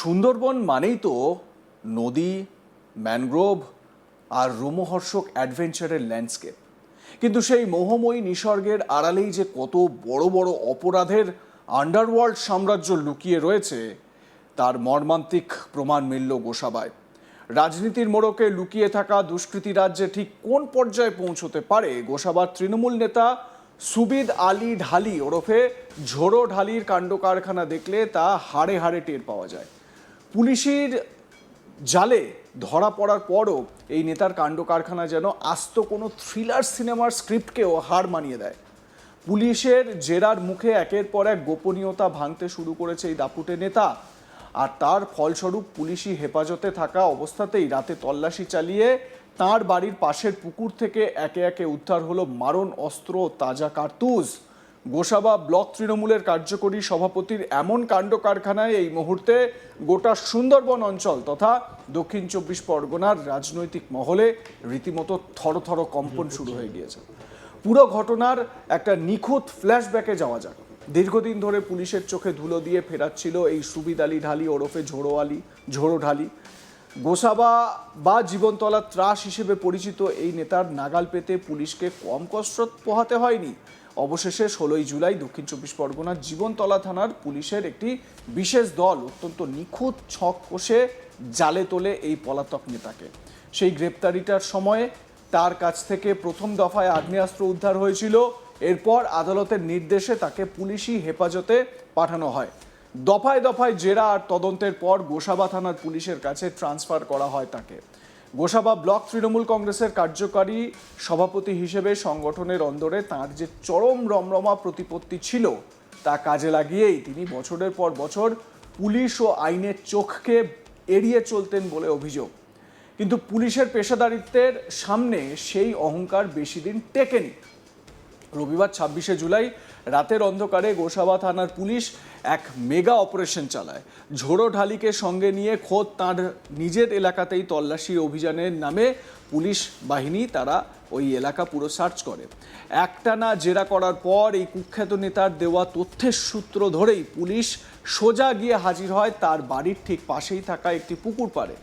সুন্দরবন মানেই তো নদী, ম্যানগ্রোভ আর রোমহর্ষক অ্যাডভেঞ্চারের ল্যান্ডস্কেপ। কিন্তু সেই মোহময়ী নিসর্গের আড়ালেই যে কত বড় বড় অপরাধের আন্ডারওয়ার্ল্ড সাম্রাজ্য লুকিয়ে রয়েছে তার মর্মান্তিক প্রমাণ মিলল গোসাবায়। রাজনীতির মোড়কে লুকিয়ে থাকা দুষ্কৃতী রাজ্যে ঠিক কোন পর্যায়ে পৌঁছতে পারে গোসাবার তৃণমূল নেতা সুবিদ আলী ঢালি ওরফে ঝোড়ো ঢালির কাণ্ড কারখানা দেখলে তা হাড়ে হাড়ে টের পাওয়া যায়। পুলিশের জালে ধরা পড়ার পরও এই নেতার কাণ্ড কারখানা যেন আস্ত কোনো থ্রিলার সিনেমার স্ক্রিপ্টকেও হার মানিয়ে দেয়। পুলিশের জেরার মুখে একের পর এক গোপনীয়তা ভাঙতে শুরু করেছে এই দাপুটে নেতা, আর তার ফলস্বরূপ পুলিশি হেফাজতে থাকা অবস্থাতেই রাতে তল্লাশি চালিয়ে তার বাড়ির পাশের পুকুর থেকে একে একে উদ্ধার হলো মারণ অস্ত্র, তাজা কার্তুজ। গোসাবা ব্লক তৃণমূলের কার্যকরী সভাপতির এমন কাণ্ড কারখানায় এই মুহূর্তে গোটা সুন্দরবন অঞ্চল তথা দক্ষিণ 24 পরগনার রাজনৈতিক মহলে রীতিমতো থরথর কম্পন শুরু হয়ে গিয়েছে। পুরো ঘটনার একটা নিখুঁত ফ্ল্যাশব্যাকে যাওয়া যাক। দীর্ঘদিন ধরে পুলিশের চোখে ধুলো দিয়ে ফেরাচ্ছিল এই সুবিদ আলী ঢালি ওরফে ঝোড়ো ঢালি। গোসাবা বা জীবনতলা ত্রাস হিসেবে পরিচিত এই নেতার নাগাল পেতে পুলিশকে কম কসরত পোহাতে হয়নি। অবশেষে 16ই জুলাই দক্ষিণ 24 পরগনার জীবনতলা থানার পুলিশের একটি বিশেষ দল অত্যন্ত নিখুঁত ছক কষে জালে তোলে এই পলাতক নেতাকে। সেই গ্রেপ্তারিটার সময়ে তার কাছ থেকে প্রথম দফায় আগ্নেয়াস্ত্র উদ্ধার হয়েছিল। এরপর আদালতের নির্দেশে তাকে পুলিশি হেফাজতে পাঠানো হয়। দফায় দফায় জেরা আর তদন্তের পর গোসাবা থানার পুলিশের কাছে ট্রান্সফার করা হয় তাকে। গোসাবা ব্লক তৃণমূল কংগ্রেসের কার্যকারী সভাপতি হিসেবে সংগঠনের অন্দরে তাঁর যে চরম রমরমা প্রতিপত্তি ছিল তা কাজে লাগিয়েই তিনি বছরের পর বছর পুলিশ ও আইনের চোখকে এড়িয়ে চলতেন বলে অভিযোগ। কিন্তু পুলিশের পেশাদারিত্বের সামনে সেই অহংকার বেশি দিন টেকেনি। রবিবার 26শে জুলাই রাতের অন্ধকারে গোসাবা থানার পুলিশ এক মেগা অপারেশন চালায়। ঝোড়ো ঢালিকে সঙ্গে নিয়ে খোদ তাঁর নিজের এলাকাতেই তল্লাশি অভিযানের নামে পুলিশ বাহিনী তারা ওই এলাকা পুরো সার্চ করে। একটানা জেরা করার পর এই কুখ্যাত নেতার দেওয়া তথ্যের সূত্র ধরেই পুলিশ সোজা গিয়ে হাজির হয় তার বাড়ির ঠিক পাশেই থাকা একটি পুকুর পাড়ে।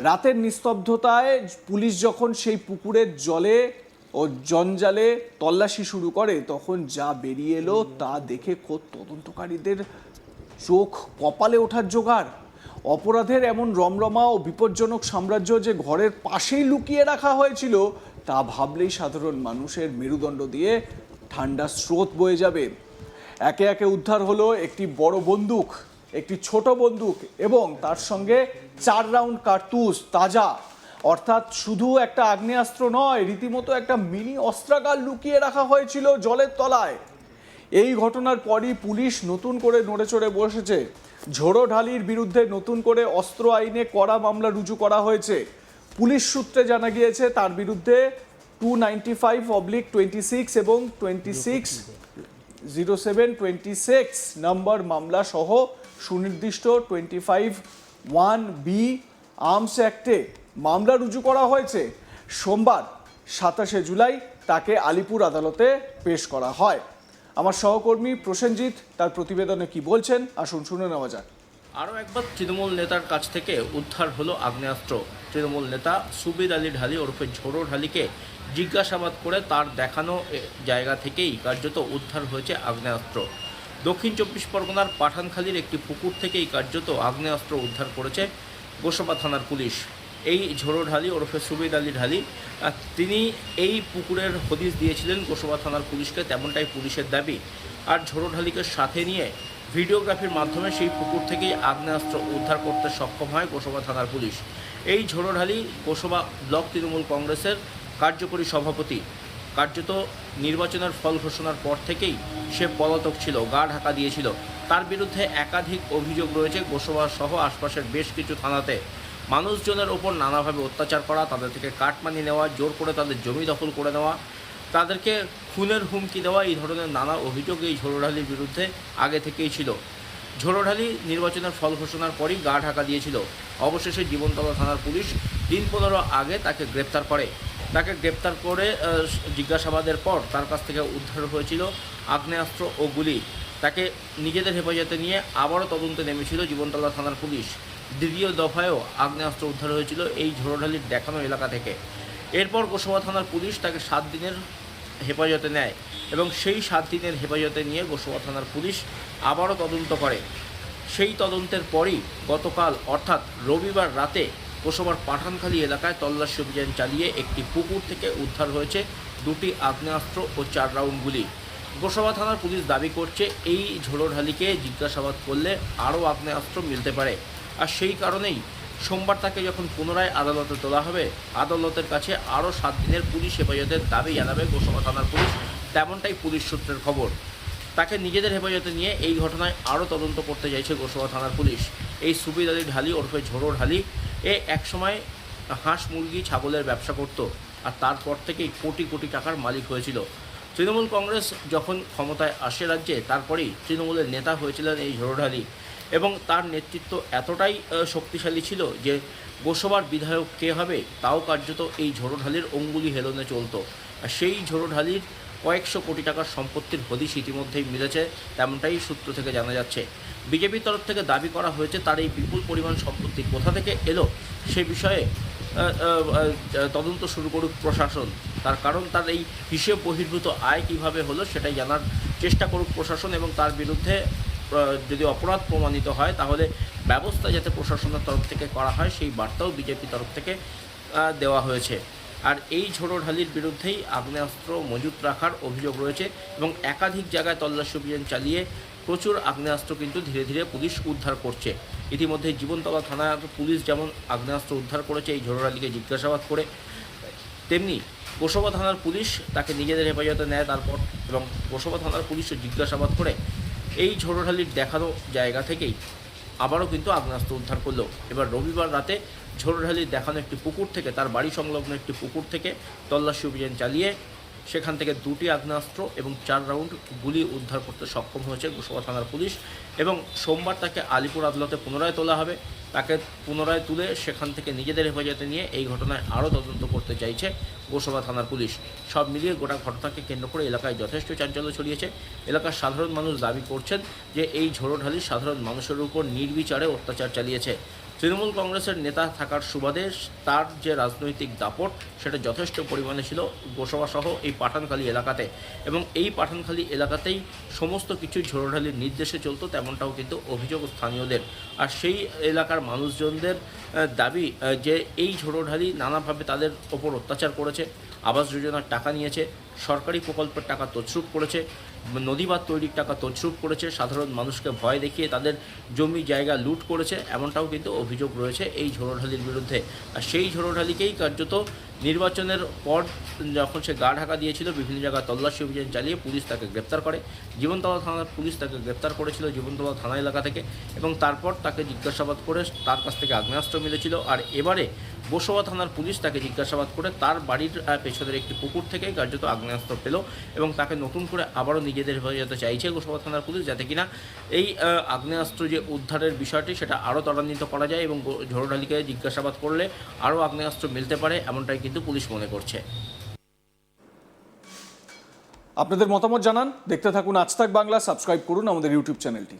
রাতের নিস্তব্ধতায় পুলিশ যখন সেই পুকুরের জলে ও জঞ্জালে তল্লাশি শুরু করে তখন যা বেরিয়ে এলো তা দেখে খোদ তদন্তকারীদের চোখ কপালে ওঠার জোগাড়। অপরাধের এমন রমরমা ও বিপজ্জনক সাম্রাজ্য যে ঘরের পাশেই লুকিয়ে রাখা হয়েছিল তা ভাবলেই সাধারণ মানুষের মেরুদণ্ড দিয়ে ঠান্ডা স্রোত বয়ে যাবে। একে একে উদ্ধার হলো একটি বড় বন্দুক, একটি ছোট বন্দুক এবং তার সঙ্গে 4 রাউন্ড কার্তুজ তাজা। অর্থাৎ শুধু একটা আগ্নেয়াস্ত্র নয়, রীতিমতো একটা মিনি অস্ত্রাগার লুকিয়ে রাখা হয়েছিল জলের তলায়। এই ঘটনার পরই পুলিশ নতুন করে নড়েচড়ে বসেছে। ঝোড়ো ঢালির বিরুদ্ধে নতুন করে অস্ত্র আইনে কড়া মামলা রুজু করা হয়েছে। পুলিশ সূত্রে জানা গিয়েছে তার বিরুদ্ধে 295/26 এবং 2607/26 নম্বর মামলা সহ সুনির্দিষ্ট 25(1)(b) আর্মস অ্যাক্টে মামলা রুজু করা হয়েছে। সোমবার 27শে জুলাই তাকে আলিপুর আদালতে পেশ করা হয়। আমার সহকর্মী প্রসেনজিৎ তার প্রতিবেদনে কি বলছেন আসুন শুনে নেওয়া যাক। আরও একবার তৃণমূল নেতার কাছ থেকে উদ্ধার হলো আগ্নেয়াস্ত্র। তৃণমূল নেতা সুবিদ আলী ঢালি ওরফে ঝোড়ো ঢালিকে জিজ্ঞাসাবাদ করে তার দেখানো জায়গা থেকেই কার্যত উদ্ধার হয়েছে আগ্নেয়াস্ত্র। দক্ষিণ 24 পরগনার পাঠানখালীর একটি পুকুর থেকেই কার্যত আগ্নেয়াস্ত্র উদ্ধার করেছে গোসাবা থানার পুলিশ। এই ঝোড়ো ঢালি ওরফে সুবিদ আলী ঢালি তিনি এই পুকুরের হদিশ দিয়েছিলেন গোসাবা থানার পুলিশকে, তেমনটাই পুলিশের দাবি। আর ঝোড়ো ঢালিকে সাথে নিয়ে ভিডিওগ্রাফির মাধ্যমে সেই পুকুর থেকেই আগ্নেয়াস্ত্র উদ্ধার করতে সক্ষম হয় গোসাবা থানার পুলিশ। এই ঝোড়ো ঢালি গোসাবা ব্লক তৃণমূল কংগ্রেসের কার্যকরী সভাপতি। কার্যত নির্বাচনের ফল ঘোষণার পর থেকেই সে পলাতক ছিল, গা ঢাকা দিয়েছিল। তার বিরুদ্ধে একাধিক অভিযোগ রয়েছে গোসাবা সহ আশপাশের বেশ কিছু থানাতে। মানুষজনের ওপর নানাভাবে অত্যাচার করা, তাদের থেকে কাটমানি নেওয়া, জোর করে তাদের জমি দখল করে নেওয়া, তাদেরকে খুনের হুমকি দেওয়া, এই ধরনের নানা অভিযোগ এই ঝোড়ো ঢালির বিরুদ্ধে আগে থেকেই ছিল। ঝোড়ো ঢালি নির্বাচনের ফল ঘোষণার পরই গা ঢাকা দিয়েছিল। অবশেষে জীবনতলা থানার পুলিশ দিন 15 আগে তাকে গ্রেপ্তার করে। জিজ্ঞাসাবাদের পর তার কাছ থেকে উদ্ধার হয়েছিল আগ্নেয়াস্ত্র ও গুলি। তাকে নিজেদের হেফাজতে নিয়ে আবারও তদন্তে নেমেছিল জীবনতলা থানার পুলিশ। দ্বিতীয় দফায়ও আগ্নেয়াস্ত্র উদ্ধার হয়েছিল এই ঝোড়োঢালির দেখানো এলাকা থেকে। এরপর গোসাবা থানার পুলিশ তাকে 7 দিনের হেফাজতে নেয় এবং সেই 7 দিনের হেফাজতে নিয়ে গোসাবা থানার পুলিশ আবারও তদন্ত করে। সেই তদন্তের পরই গতকাল অর্থাৎ রবিবার রাতে গোসাবার পাঠানখালী এলাকায় তল্লাশি অভিযান চালিয়ে একটি পুকুর থেকে উদ্ধার হয়েছে 2টি আগ্নেয়াস্ত্র ও 4 রাউন্ড গুলি। গোসাবা থানার পুলিশ দাবি করছে এই ঝোড়োঢালিকে জিজ্ঞাসাবাদ করলে আরও আগ্নেয়াস্ত্র মিলতে পারে, আর সেই কারণেই সোমবার তাকে যখন পুনরায় আদালতে তোলা হবে, আদালতের কাছে আরও 7 দিনের পুলিশ হেফাজতের দাবি জানাবে গোসাবা থানার পুলিশ, তেমনটাই পুলিশ সূত্রের খবর। তাকে নিজেদের হেফাজতে নিয়ে এই ঘটনায় আরও তদন্ত করতে চাইছে গোসাবা থানার পুলিশ। এই সুবিদ আলী ঢালি ওরফে ঝোড়োঢালি একসময় হাঁস মুরগি ছাগলের ব্যবসা করত, আর তারপর থেকেই কোটি কোটি টাকার মালিক হয়েছিল। তৃণমূল কংগ্রেস যখন ক্ষমতায় আসে রাজ্যে, তারপরেই তৃণমূলের নেতা হয়েছিলেন এই ঝোড়োঢালি, এবং তার নেতৃত্ব এতটাই শক্তিশালী ছিল যে গোসাবার বিধায়ক কে হবে তাও কার্যত এই ঝোড়োঢালির অঙ্গুলি হেলনে চলতো। আর সেই ঝোড়োঢালির কয়েকশো কোটি টাকার সম্পত্তির হদিশ ইতিমধ্যেই মিলেছে, তেমনটাই সূত্র থেকে জানা যাচ্ছে। বিজেপির তরফ থেকে দাবি করা হয়েছে তার এই বিপুল পরিমাণ সম্পত্তি কোথা থেকে এলো সে বিষয়ে তদন্ত শুরু করুক প্রশাসন। তার কারণ তার এই হিসেব বহির্ভূত আয় কীভাবে হলো সেটাই জানার চেষ্টা করুক প্রশাসন, এবং তার বিরুদ্ধে যদি অপরাধ প্রমাণিত হয় তাহলে ব্যবস্থা যাতে প্রশাসনের তরফ থেকে করা হয় সেই বার্তাও বিজেপির তরফ থেকে দেওয়া হয়েছে। আর এই ঝোড়োঢালির বিরুদ্ধেই আগ্নেয়াস্ত্র মজুত রাখার অভিযোগ রয়েছে এবং একাধিক জায়গায় তল্লাশি অভিযান চালিয়ে প্রচুর আগ্নেয়াস্ত্র কিন্তু ধীরে ধীরে পুলিশ উদ্ধার করছে। ইতিমধ্যে জীবনতলা থানার পুলিশ যেমন আগ্নেয়াস্ত্র উদ্ধার করেছে এই ঝোড়োঢালিকে জিজ্ঞাসাবাদ করে, তেমনি গোসাবা থানার পুলিশ তাকে নিজেদের হেফাজতে নেয় তারপর, এবং গোসাবা থানার পুলিশও জিজ্ঞাসাবাদ করে এই ঝোড়োঢালির দেখানো জায়গা থেকেই আবারও কিন্তু আগ্নেয়াস্ত্র উদ্ধার করলো। এবার রবিবার রাতে ঝোড়োঢালির দেখানো একটি পুকুর থেকে, তার বাড়ি সংলগ্ন একটি পুকুর থেকে তল্লাশি অভিযান চালিয়ে সেখান থেকে 2টি আগ্নেয়াস্ত্র এবং 4 রাউন্ড গুলি উদ্ধার করতে সক্ষম হয়েছে গোসাবা থানার পুলিশ। এবং সোমবার তাকে আলিপুর আদালতে পুনরায় তোলা হবে। তাকে পুনরায় তুলে সেখান থেকে নিজেদের হেফাজতে নিয়ে এই ঘটনায় আরও তদন্ত করতে চাইছে গোসাবা থানার পুলিশ। সব মিলিয়ে গোটা ঘটনাকে কেন্দ্র করে এলাকায় যথেষ্ট চাঞ্চল্য ছড়িয়েছে। এলাকার সাধারণ মানুষ দাবি করছেন যে এই ঝোড়োঢালি সাধারণ মানুষের উপর নির্বিচারে অত্যাচার চালিয়েছে। তৃণমূল কংগ্রেসের নেতা থাকার সুবাদে তার যে রাজনৈতিক দাপট সেটা যথেষ্ট পরিমাণে ছিল গোসাবা সহ এই পাঠানখালী এলাকাতে, এবং এই পাঠানখালী এলাকাতেই সমস্ত কিছু ঝোড়োঢালির নির্দেশে চলতো, তেমনটাও কিন্তু অভিযোগ স্থানীয়দের। আর সেই এলাকার মানুষজনদের দাবি যে এই ঝোড়োঢালি নানাভাবে তাদের ওপর অত্যাচার করেছে, আবাস যোজনার টাকা নিয়েছে, সরকারি প্রকল্পের টাকা তছরূপ করেছে, নদীবাঁধ তৈরির টাকা তছরূপ করেছে, সাধারণ মানুষকে ভয় দেখিয়ে তাদের জমি জায়গা লুট করেছে, এমনটাও কিন্তু অভিযোগ রয়েছে এই ঝোড়োঢালির বিরুদ্ধে। আর সেই ঝোড়োঢালিকেই কার্যত নির্বাচনের পর যখন সে গা ঢাকা দিয়েছিল, বিভিন্ন জায়গায় তল্লাশি অভিযান চালিয়ে পুলিশ তাকে গ্রেপ্তার করে। জীবনতলা থানার পুলিশ তাকে গ্রেপ্তার করেছিল জীবনতলা থানা এলাকা থেকে, এবং তারপর তাকে জিজ্ঞাসাবাদ করে তার কাছ থেকে আগ্নেয়াস্ত্র মিলেছিল। আর এবারে গোসাবা থানার পুলিশ তাকে জিজ্ঞাসাবাদ করে তার বাড়ির পেছনের একটি পুকুর থেকে কার্যত আগ্নেয়াস্ত্র পেল, এবং তাকে নতুন করে আবারও নিজেদের হেফাজতে চাইছে গোসাবা থানার পুলিশ, যাতে কিনা এই আগ্নেয়াস্ত্র যে উদ্ধারের বিষয়টি সেটা আরও ত্বরান্বিত করা যায় এবং ঝোড়োঢালিকে জিজ্ঞাসাবাদ করলে আরও আগ্নেয়াস্ত্র মিলতে পারে, এমনটাই কিন্তু পুলিশ মনে করছে। আপনাদের মতামত জানান, দেখতে থাকুন আজ তাক বাংলা, সাবস্ক্রাইব করুন আমাদের ইউটিউব চ্যানেলটি।